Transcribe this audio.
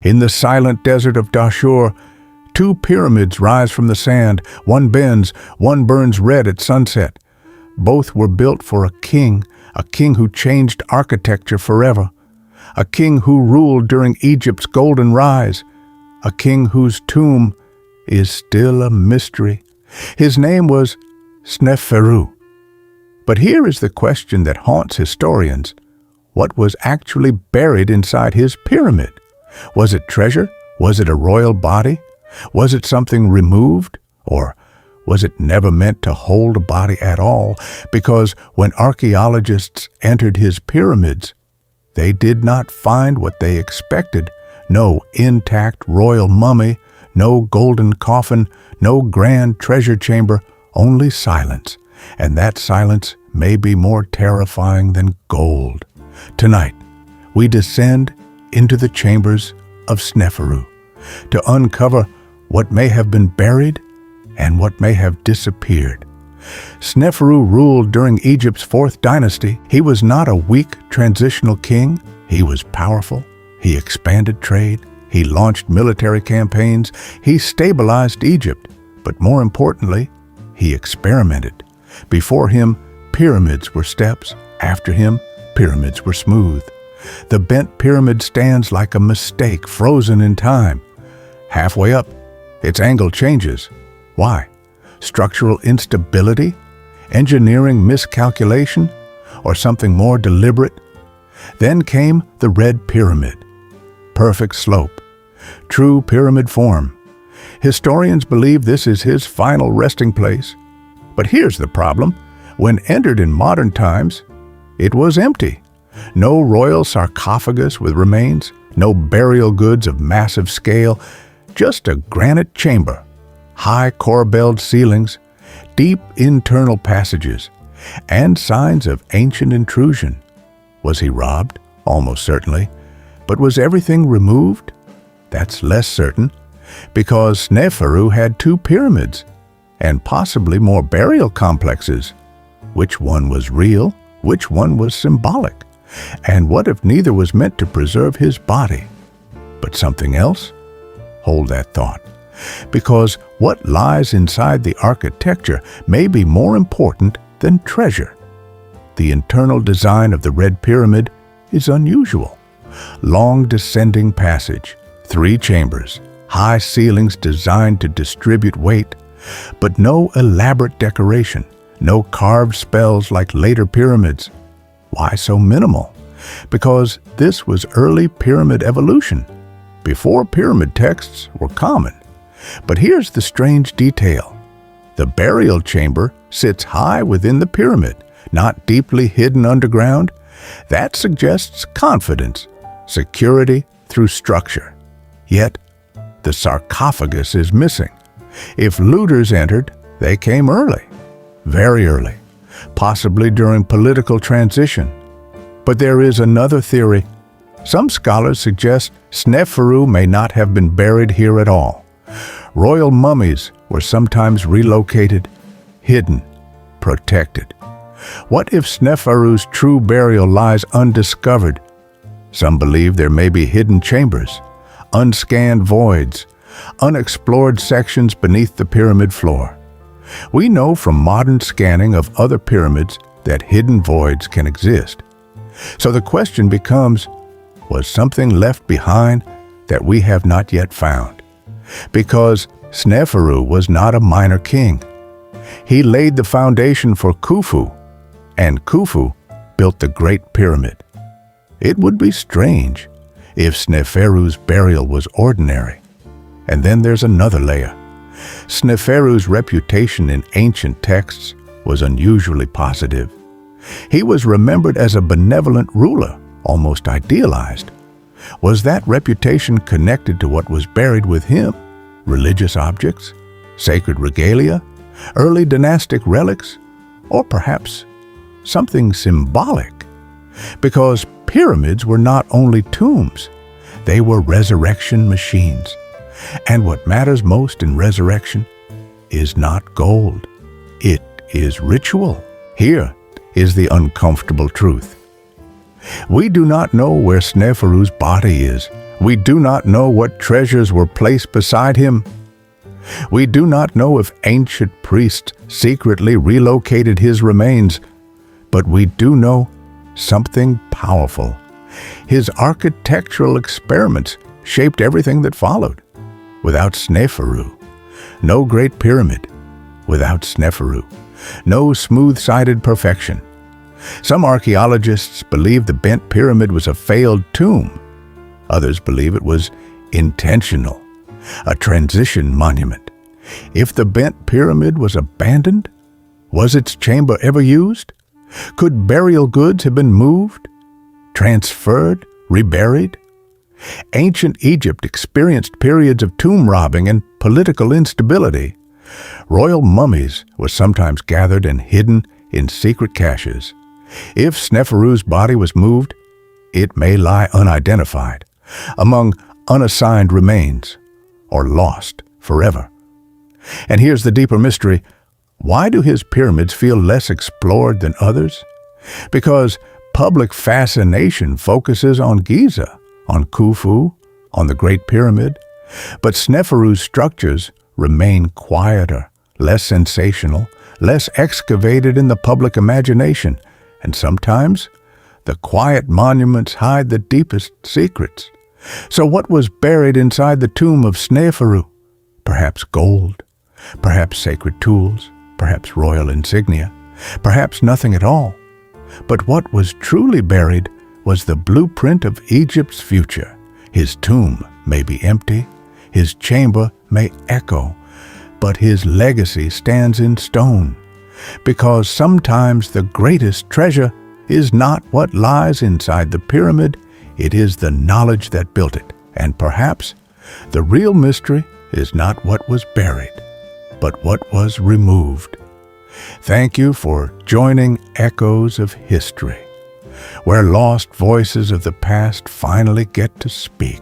In the silent desert of Dahshur, two pyramids rise from the sand. One bends, one burns red at sunset. Both were built for a king who changed architecture forever, a king who ruled during Egypt's golden rise, a king whose tomb is still a mystery. His name was Sneferu. But here is the question that haunts historians. What was actually buried inside his pyramid? Was it treasure? Was it a royal body? Was it something removed? Or was it never meant to hold a body at all? Because when archaeologists entered his pyramids, they did not find what they expected. No intact royal mummy, no golden coffin, no grand treasure chamber, only silence. And that silence may be more terrifying than gold. Tonight, we descend into the chambers of Sneferu to uncover what may have been buried and what may have disappeared. Sneferu ruled during Egypt's 4th dynasty. He was not a weak transitional king. He was powerful. He expanded trade. He launched military campaigns. He stabilized Egypt. But more importantly, he experimented. Before him, pyramids were steps. After him, pyramids were smooth. The bent pyramid stands like a mistake frozen in time. Halfway up, its angle changes. Why? Structural instability? Engineering miscalculation? Or something more deliberate? Then came the Red Pyramid. Perfect slope. True pyramid form. Historians believe this is his final resting place. But here's the problem. When entered in modern times, it was empty. No royal sarcophagus with remains, no burial goods of massive scale, just a granite chamber, high corbelled ceilings, deep internal passages, and signs of ancient intrusion. Was he robbed? Almost certainly. But was everything removed? That's less certain, because Sneferu had 2 pyramids, and possibly more burial complexes. Which one was real? Which one was symbolic? And what if neither was meant to preserve his body, but something else? Hold that thought, because what lies inside the architecture may be more important than treasure. The internal design of the Red Pyramid is unusual. Long descending passage, 3 chambers, high ceilings designed to distribute weight, but no elaborate decoration, no carved spells like later pyramids. Why so minimal? Because this was early pyramid evolution, before pyramid texts were common. But here's the strange detail. The burial chamber sits high within the pyramid, not deeply hidden underground. That suggests confidence, security through structure. Yet, the sarcophagus is missing. If looters entered, they came early, very early, possibly during political transition. But there is another theory. Some scholars suggest Sneferu may not have been buried here at all. Royal mummies were sometimes relocated, hidden, protected. What if Sneferu's true burial lies undiscovered? Some believe there may be hidden chambers, unscanned voids, unexplored sections beneath the pyramid floor. We know from modern scanning of other pyramids that hidden voids can exist. So the question becomes, was something left behind that we have not yet found? Because Sneferu was not a minor king. He laid the foundation for Khufu, and Khufu built the Great Pyramid. It would be strange if Sneferu's burial was ordinary. And then there's another layer. Sneferu's reputation in ancient texts was unusually positive. He was remembered as a benevolent ruler, almost idealized. Was that reputation connected to what was buried with him? Religious objects? Sacred regalia? Early dynastic relics? Or perhaps something symbolic? Because pyramids were not only tombs, they were resurrection machines. And what matters most in resurrection is not gold. It is ritual. Here is the uncomfortable truth. We do not know where Sneferu's body is. We do not know what treasures were placed beside him. We do not know if ancient priests secretly relocated his remains, but we do know something powerful. His architectural experiments shaped everything that followed. Without Sneferu, no Great Pyramid. Without Sneferu, no smooth-sided perfection. Some archaeologists believe the bent pyramid was a failed tomb. Others believe it was intentional, a transition monument. If the bent pyramid was abandoned, was its chamber ever used? Could burial goods have been moved, transferred, reburied? Ancient Egypt experienced periods of tomb robbing and political instability. Royal mummies were sometimes gathered and hidden in secret caches. If Sneferu's body was moved, it may lie unidentified, among unassigned remains, or lost forever. And here's the deeper mystery. Why do his pyramids feel less explored than others? Because public fascination focuses on Giza, on Khufu, on the Great Pyramid, but Sneferu's structures remain quieter, less sensational, less excavated in the public imagination, and sometimes the quiet monuments hide the deepest secrets. So what was buried inside the tomb of Sneferu? Perhaps gold, perhaps sacred tools, perhaps royal insignia, perhaps nothing at all. But what was truly buried was the blueprint of Egypt's future. His tomb may be empty, his chamber may echo, but his legacy stands in stone. Because sometimes the greatest treasure is not what lies inside the pyramid, it is the knowledge that built it. And perhaps the real mystery is not what was buried, but what was removed. Thank you for joining Echoes of History, where lost voices of the past finally get to speak.